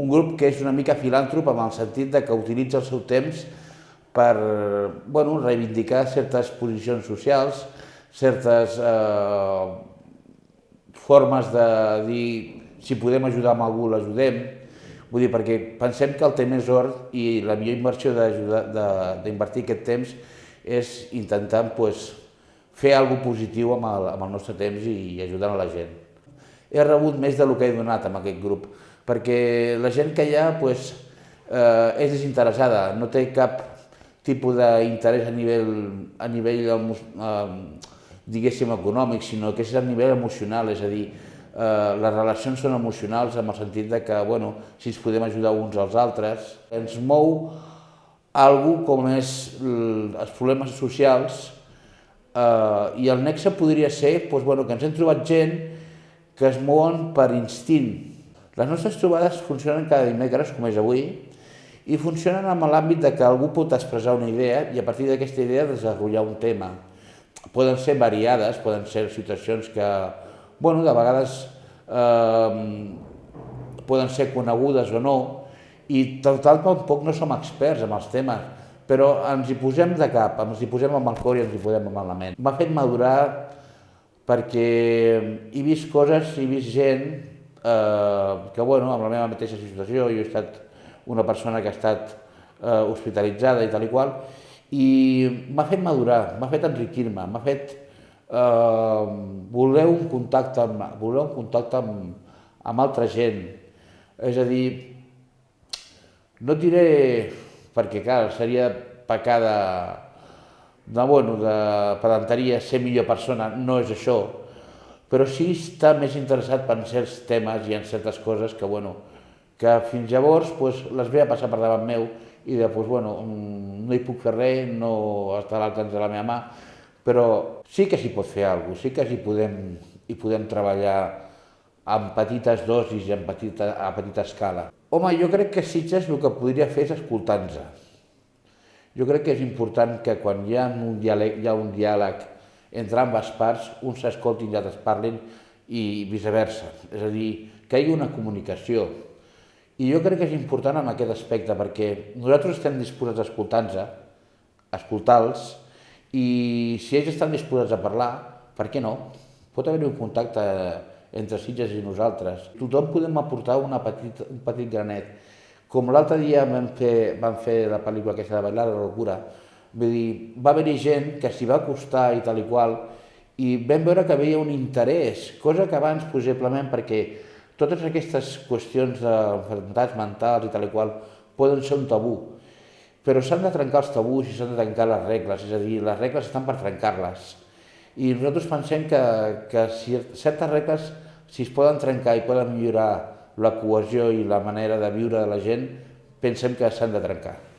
un grup que és una mica filàntrop en el sentit de que utilitza el seu temps per reivindicar certes posicions socials, certes formes de dir si podem ajudar amb algú l'ajudem. Vull dir, perquè pensem que el temps és or i la millor inversió d'invertir aquest temps és intentar fer alguna cosa positiu amb el nostre temps i ajudant a la gent. He rebut més del que he donat amb aquest grup, perquè la gent que hi ha és desinteressada, no té cap tipus d'interès a nivell diguéssim econòmic, sinó que és a nivell emocional, és a dir, les relacions són emocionals en el sentit de que, si ens podem ajudar uns als altres. Ens mou alguna com és els problemes socials i el nexe podria ser que ens hem trobat gent que es mouen per instint. Les nostres trobades funcionen cada dimecres, com és avui, i funcionen en l'àmbit de que algú pot expressar una idea i a partir d'aquesta idea desenvolupar un tema. Poden ser variades, poden ser situacions que de vegades poden ser conegudes o no, i tampoc no som experts en els temes, però ens hi posem de cap, ens hi posem amb el cor i ens hi posem amb la ment. M'ha fet madurar perquè he vist coses, he vist gent que, amb la meva mateixa situació, jo he estat una persona que ha estat hospitalitzada i tal i qual, i m'ha fet madurar, m'ha fet enriquir-me, m'ha fet voler un contacte amb altra gent. És a dir, no et diré, perquè clar, seria pecar de pedanteria ser millor persona, no és això, però sí estar més interessat en certs temes i en certes coses que fins llavors les veia passar per davant meu i no hi puc fer res, no està a l'alcance de la meva mà, però sí que s'hi pot fer alguna cosa, sí que hi podem treballar amb petites dosis i a petita escala. Home, jo crec que Sitges el que podria fer és escoltar-nos. Jo crec que és important que quan hi ha un diàleg entre ambes parts, uns s'escoltin i altres parlin i viceversa. És a dir, que hi hagi una comunicació. I jo crec que és important en aquest aspecte perquè nosaltres estem disposats a escoltar-los i si ells estan disposats a parlar, per què no? Pot haver-hi un contacte entre Sitges i nosaltres. Tothom podem aportar un petit granet. Com l'altre dia vam fer la pel·lícula aquesta de Bailar la locura, vull dir, va haver-hi gent que s'hi va acostar i tal i qual, i vam veure que hi havia un interès, cosa que abans, possiblement, perquè totes aquestes qüestions d'enfermetats mentals i tal i qual poden ser un tabú, però s'han de trencar els tabús i s'han de trencar les regles, és a dir, les regles estan per trencar-les. I nosaltres pensem que si certes regles, si es poden trencar i poden millorar la cohesió i la manera de viure de la gent, pensem que s'han de trencar.